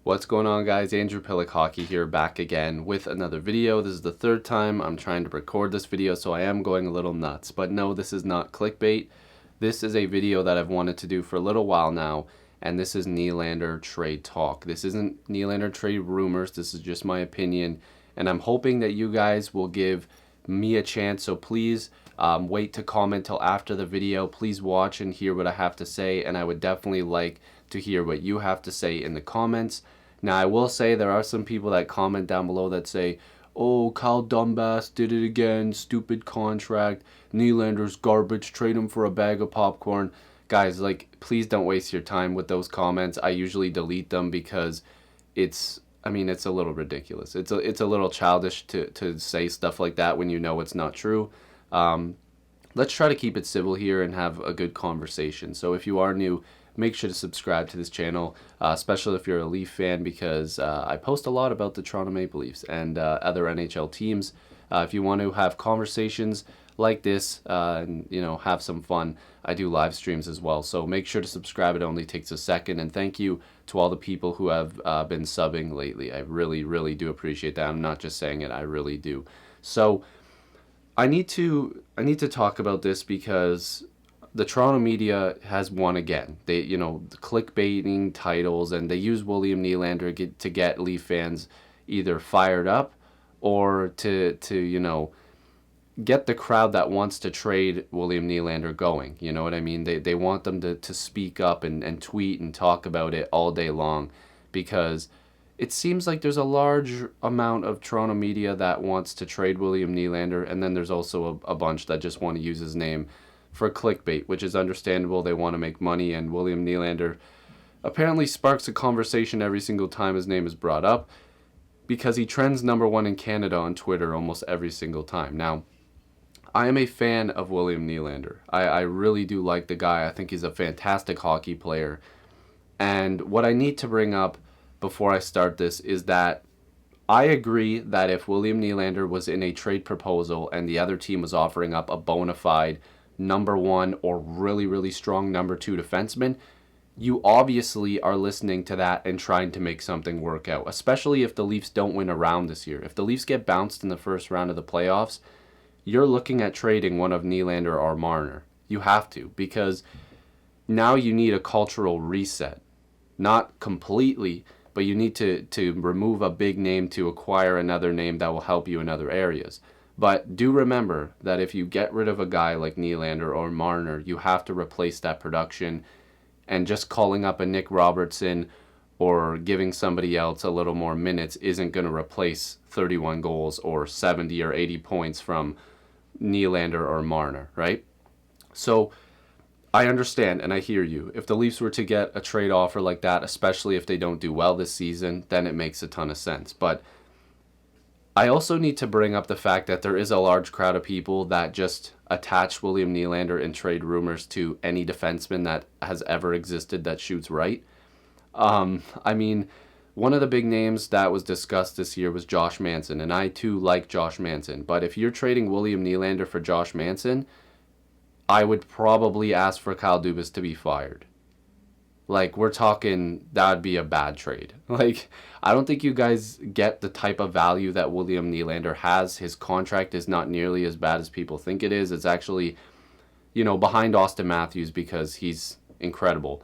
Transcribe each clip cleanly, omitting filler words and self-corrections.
What's going on, guys? Andrew Piluk Hockey here, back again with another video. This is the third time I'm trying to record this video, so I am going a little nuts. But no, this is not clickbait. This is a video that I've wanted to do for a little while now, and this is Nylander trade talk. This isn't Nylander trade rumors. This is just my opinion, and I'm hoping that you guys will give me a chance. So please wait to comment till after the video. Please watch and hear what I have to say, and I would definitely like to hear what you have to say in the comments. Now, I will say there are some people that comment down below that say, oh, Kyle Dumbass did it again, stupid contract, Nylander's garbage, trade him for a bag of popcorn. Guys, like, please don't waste your time with those comments. I usually delete them because it's a little ridiculous. It's a little childish to say stuff like that when you know it's not true. Let's try to keep it civil here and have a good conversation. So if you are new, make sure to subscribe to this channel, especially if you're a Leaf fan, because I post a lot about the Toronto Maple Leafs and other NHL teams. If you want to have conversations like this and have some fun, I do live streams as well. So make sure to subscribe. It only takes a second. And thank you to all the people who have been subbing lately. I really, really do appreciate that. I'm not just saying it. I really do. So I need to talk about this because the Toronto media has won again. They, clickbaiting titles, and they use William Nylander to get Leaf fans either fired up or to get the crowd that wants to trade William Nylander going. You know what I mean? They want them to speak up and tweet and talk about it all day long, because it seems like there's a large amount of Toronto media that wants to trade William Nylander, and then there's also a bunch that just want to use his name for clickbait, which is understandable. They want to make money, and William Nylander apparently sparks a conversation every single time his name is brought up, because he trends #1 in Canada on Twitter almost every single time. Now, I am a fan of William Nylander. I really do like the guy. I think he's a fantastic hockey player. And what I need to bring up before I start this is that I agree that if William Nylander was in a trade proposal and the other team was offering up a bona fide #1 or really, really strong #2 defenseman, you obviously are listening to that and trying to make something work out, especially if the Leafs don't win a round this year. If the Leafs get bounced in the first round of the playoffs, you're looking at trading one of Nylander or Marner. You have to, because now you need a cultural reset. Not completely, but you need to remove a big name to acquire another name that will help you in other areas. But do remember that if you get rid of a guy like Nylander or Marner, you have to replace that production, and just calling up a Nick Robertson or giving somebody else a little more minutes isn't going to replace 31 goals or 70 or 80 points from Nylander or Marner, right? So I understand and I hear you. If the Leafs were to get a trade offer like that, especially if they don't do well this season, then it makes a ton of sense. But I also need to bring up the fact that there is a large crowd of people that just attach William Nylander in trade rumors to any defenseman that has ever existed that shoots right. One of the big names that was discussed this year was Josh Manson, and I too like Josh Manson. But if you're trading William Nylander for Josh Manson, I would probably ask for Kyle Dubas to be fired. Like, we're talking, that would be a bad trade. Like, I don't think you guys get the type of value that William Nylander has. His contract is not nearly as bad as people think it is. It's actually, behind Austin Matthews, because he's incredible.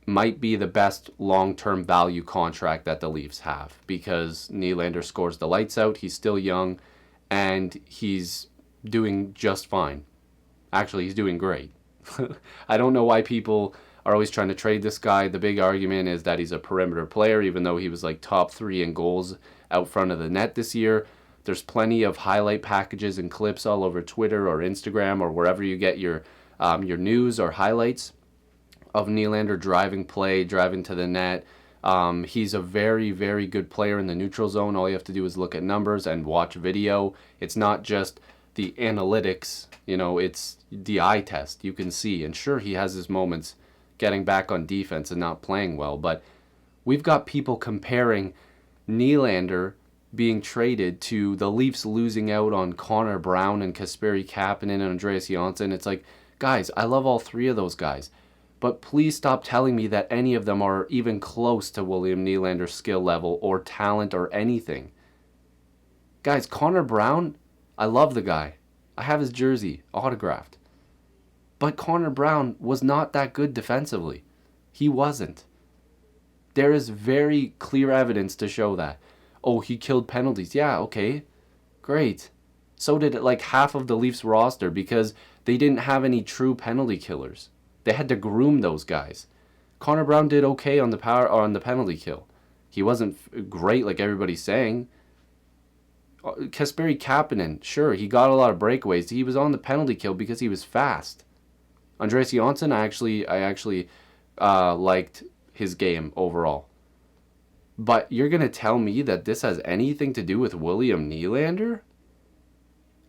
Might be the best long-term value contract that the Leafs have, because Nylander scores the lights out. He's still young, and he's doing just fine. Actually, he's doing great. I don't know why people are always trying to trade this guy. The big argument is that he's a perimeter player, even though he was like top 3 in goals out front of the net this year. There's plenty of highlight packages and clips all over Twitter or Instagram or wherever you get your news or highlights of Nylander driving play, driving to the net. He's a very, very good player in the neutral zone. All you have to do is look at numbers and watch video. It's not just the analytics, it's the eye test. You can see, and sure, he has his moments getting back on defense and not playing well, but we've got people comparing Nylander being traded to the Leafs losing out on Connor Brown and Kasperi Kapanen and Andreas Johnsson. It's like, guys, I love all three of those guys, But please stop telling me that any of them are even close to William Nylander's skill level or talent or anything. Guys, Connor Brown, I love the guy. I have his jersey autographed. But Connor Brown was not that good defensively. He wasn't. There is very clear evidence to show that. Oh, he killed penalties. Yeah, okay. Great. So did like half of the Leafs roster because they didn't have any true penalty killers. They had to groom those guys. Connor Brown did okay on the power or on the penalty kill. He wasn't great like everybody's saying. Kasperi Kapanen, sure, he got a lot of breakaways. He was on the penalty kill because he was fast. Andreas Johnsson, I actually liked his game overall. But you're going to tell me that this has anything to do with William Nylander?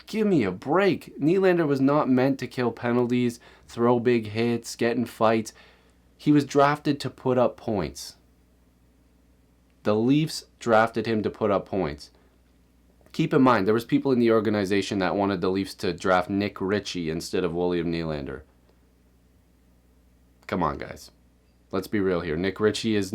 Give me a break. Nylander was not meant to kill penalties, throw big hits, get in fights. He was drafted to put up points. The Leafs drafted him to put up points. Keep in mind, there was people in the organization that wanted the Leafs to draft Nick Ritchie instead of William Nylander. Come on, guys. Let's be real here. Nick Ritchie is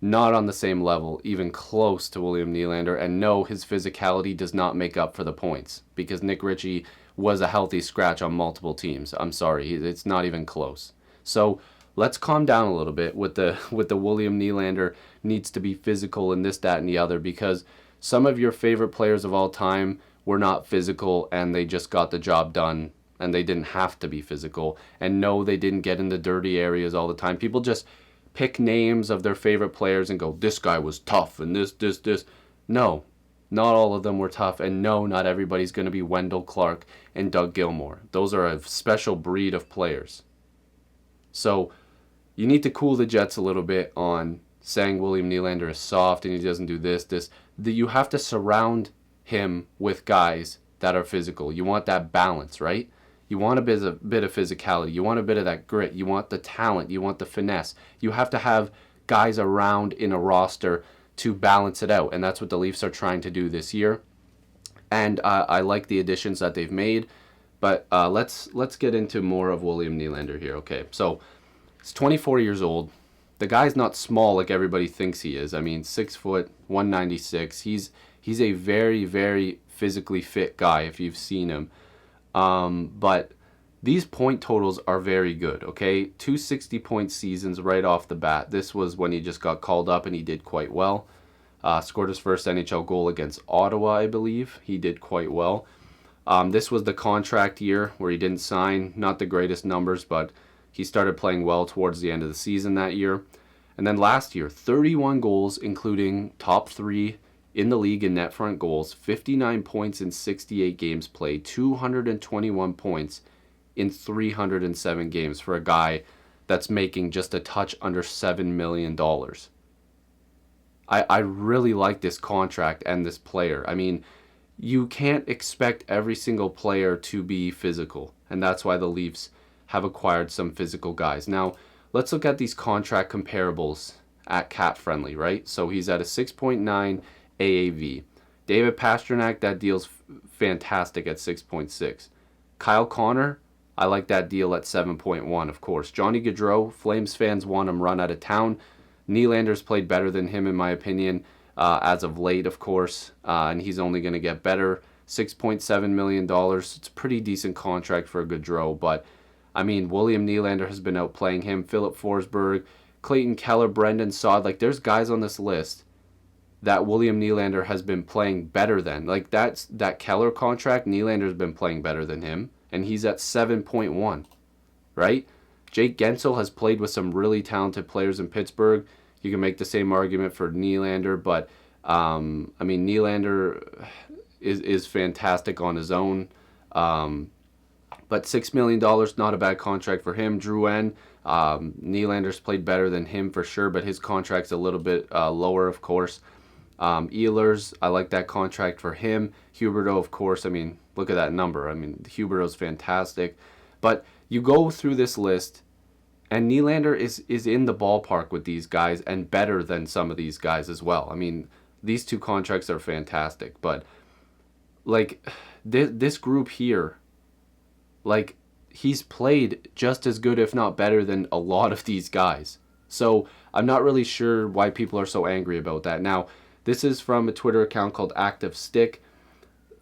not on the same level, even close to William Nylander. And no, his physicality does not make up for the points because Nick Ritchie was a healthy scratch on multiple teams. I'm sorry, it's not even close. So let's calm down a little bit with the William Nylander needs to be physical and this, that, and the other, because some of your favorite players of all time were not physical and they just got the job done and they didn't have to be physical. And no, they didn't get in the dirty areas all the time. People just pick names of their favorite players and go, this guy was tough and this. No, not all of them were tough. And no, not everybody's going to be Wendell Clark and Doug Gilmour. Those are a special breed of players. So you need to cool the jets a little bit on saying William Nylander is soft and he doesn't do this. You have to surround him with guys that are physical. You want that balance, right? You want a bit of physicality. You want a bit of that grit. You want the talent. You want the finesse. You have to have guys around in a roster to balance it out. And that's what the Leafs are trying to do this year. And I like the additions that they've made. But let's get into more of William Nylander here. Okay, so he's 24 years old. The guy's not small like everybody thinks he is. I mean, 6 foot, 196. He's a very, very physically fit guy if you've seen him. But these point totals are very good, okay? 260-point seasons right off the bat. This was when he just got called up and he did quite well. Scored his first NHL goal against Ottawa, I believe. He did quite well. This was the contract year where he didn't sign. Not the greatest numbers, but he started playing well towards the end of the season that year. And then last year, 31 goals, including top 3 in the league in net front goals, 59 points in 68 games played, 221 points in 307 games for a guy that's making just a touch under $7 million. I really like this contract and this player. I mean, you can't expect every single player to be physical, and that's why the Leafs have acquired some physical guys. Now, let's look at these contract comparables at Cap Friendly, right? So he's at a 6.9 AAV. David Pastrnak, that deal's fantastic at 6.6. Kyle Connor, I like that deal at 7.1, of course. Johnny Gaudreau, Flames fans want him run out of town. Nylander's played better than him, in my opinion, as of late, of course, and he's only going to get better. $6.7 million. It's a pretty decent contract for Gaudreau, but I mean, William Nylander has been outplaying him. Philip Forsberg, Clayton Keller, Brendan Saad. Like, there's guys on this list that William Nylander has been playing better than. Like, that Keller contract, Nylander's been playing better than him, and he's at 7.1, right? Jake Gensel has played with some really talented players in Pittsburgh. You can make the same argument for Nylander, but, I mean, Nylander is fantastic on his own. But $6 million, not a bad contract for him. Drouin, Nylander's played better than him for sure, but his contract's a little bit lower, of course. Ehlers, I like that contract for him. Huberdeau, of course, I mean, look at that number. I mean, Huberdeau's fantastic. But you go through this list, and Nylander is in the ballpark with these guys and better than some of these guys as well. I mean, these two contracts are fantastic. But, like, this group here, like, he's played just as good, if not better, than a lot of these guys. So I'm not really sure why people are so angry about that. Now, this is from a Twitter account called Active Stick.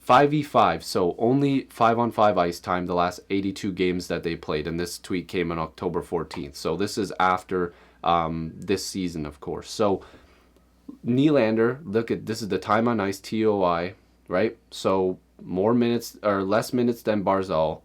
5v5, so only 5-on-5 ice time the last 82 games that they played, and this tweet came on October 14th. So this is after this season, of course. So Nylander, look at this, is the time on ice, TOI, right? So more minutes or less minutes than Barzal.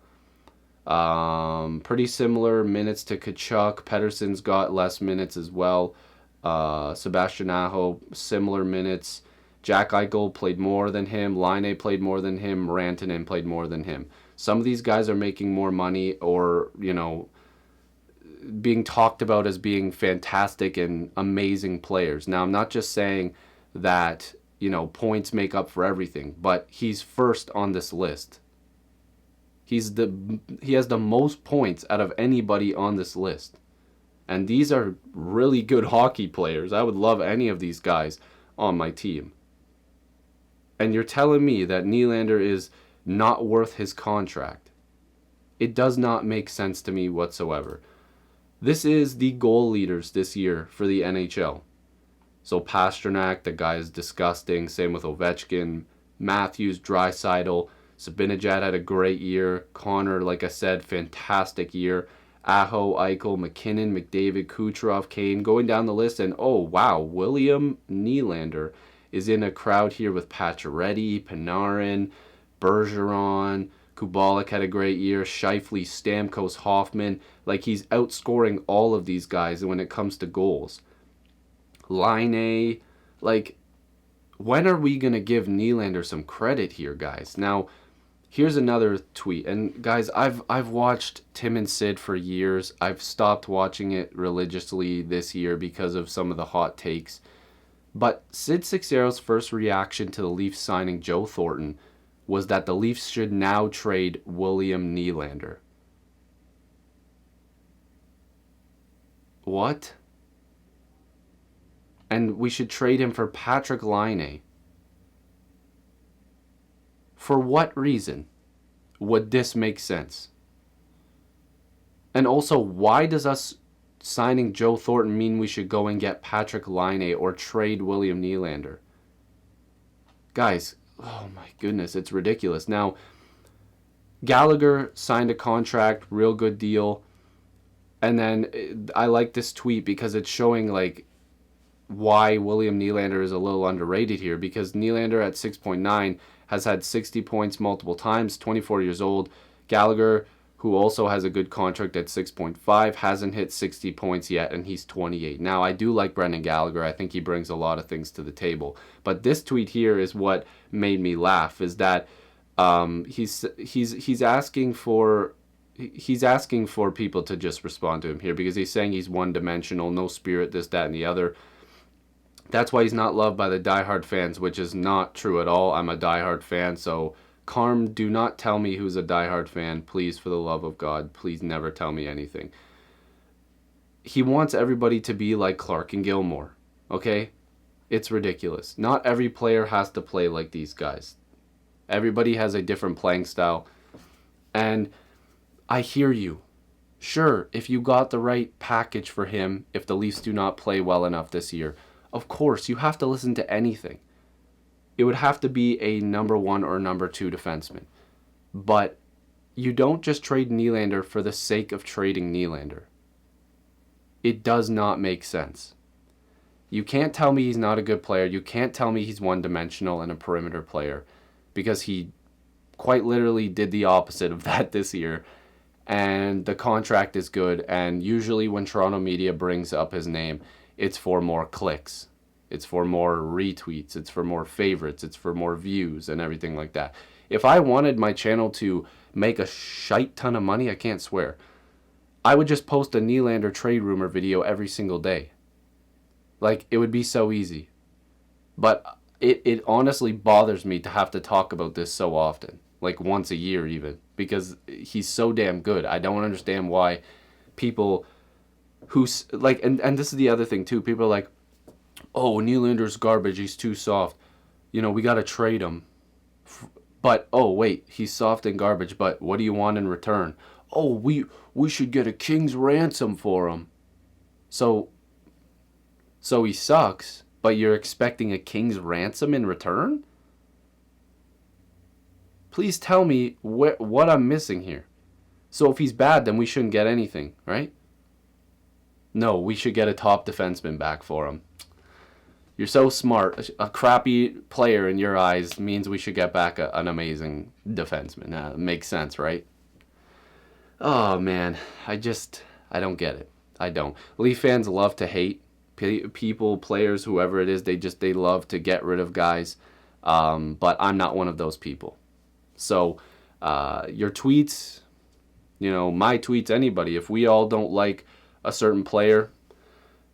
Pretty similar minutes to Kachuk. Pettersson's got less minutes as well. Sebastian Aho, similar minutes. Jack Eichel played more than him. Laine played more than him. Rantanen played more than him. Some of these guys are making more money, or, you know, being talked about as being fantastic and amazing players. Now, I'm not just saying that, you know, points make up for everything, but he's first on this list. He has the most points out of anybody on this list. And these are really good hockey players. I would love any of these guys on my team. And you're telling me that Nylander is not worth his contract. It does not make sense to me whatsoever. This is the goal leaders this year for the NHL. So Pasternak, the guy is disgusting. Same with Ovechkin. Matthews, Draisaitl. Zibanejad had a great year. Connor, like I said, fantastic year. Aho, Eichel, McKinnon, McDavid, Kucherov, Kane. Going down the list, and oh wow, William Nylander is in a crowd here with Pacioretty, Panarin, Bergeron. Kubalik had a great year. Scheifele, Stamkos, Hoffman. Like, he's outscoring all of these guys when it comes to goals. Laine. Like, when are we going to give Nylander some credit here, guys? Now, here's another tweet. And, guys, I've watched Tim and Sid for years. I've stopped watching it religiously this year because of some of the hot takes. But Sid Sixero's first reaction to the Leafs signing Joe Thornton was that the Leafs should now trade William Nylander. What? And we should trade him for Patrik Laine. For what reason would this make sense? And also, why does us signing Joe Thornton mean we should go and get Patrik Laine or trade William Nylander? Guys, oh my goodness, it's ridiculous. Now, Gallagher signed a contract, real good deal. And then I like this tweet because it's showing like why William Nylander is a little underrated here, because Nylander at 6.9 has had 60 points multiple times, 24 years old. Gallagher, who also has a good contract at 6.5, hasn't hit 60 points yet, and he's 28. Now, I do like Brendan Gallagher. I think he brings a lot of things to the table. But this tweet here is what made me laugh, is that he's asking for people to just respond to him here, because he's saying he's one-dimensional, no spirit, this, that, and the other. That's why he's not loved by the diehard fans, which is not true at all. I'm a diehard fan, so Carm, do not tell me who's a diehard fan. Please, for the love of God, please never tell me anything. He wants everybody to be like Clark and Gilmore, okay? It's ridiculous. Not every player has to play like these guys. Everybody has a different playing style. And I hear you. Sure, if you got the right package for him, if the Leafs do not play well enough this year, of course, you have to listen to anything. It would have to be a number 1 or number 2 defenseman. But you don't just trade Nylander for the sake of trading Nylander. It does not make sense. You can't tell me he's not a good player. You can't tell me he's one-dimensional and a perimeter player, because he quite literally did the opposite of that this year. And the contract is good. And usually when Toronto media brings up his name, it's for more clicks. It's for more retweets. It's for more favorites. It's for more views and everything like that. If I wanted my channel to make a shite ton of money, I can't swear, I would just post a Nylander trade rumor video every single day. Like, it would be so easy. But it honestly bothers me to have to talk about this so often. Like once a year even. Because he's so damn good. I don't understand why people who, like, and this is the other thing too. People are like, oh, Nylander's garbage. He's too soft. You know, we got to trade him. But, oh, wait, he's soft and garbage. But what do you want in return? oh, we should get a king's ransom for him. So he sucks, but you're expecting a king's ransom in return? Please tell me what I'm missing here. So if he's bad, then we shouldn't get anything, right? No, we should get a top defenseman back for him. You're so smart. A crappy player in your eyes means we should get back an amazing defenseman. Makes sense, right? Oh, man. I don't get it. I don't. Leaf fans love to hate people, players, whoever it is. They love to get rid of guys. But I'm not one of those people. So your tweets, my tweets, anybody, if we all don't like a certain player,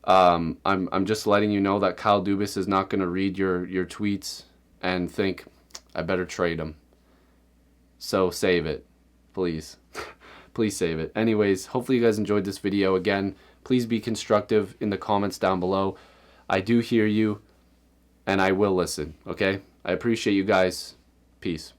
I'm just letting you know that Kyle Dubas is not going to read your tweets and think, I better trade him. So save it, please. Please save it. Anyways, hopefully you guys enjoyed this video. Again, please be constructive in the comments down below. I do hear you, and I will listen, okay? I appreciate you guys. Peace.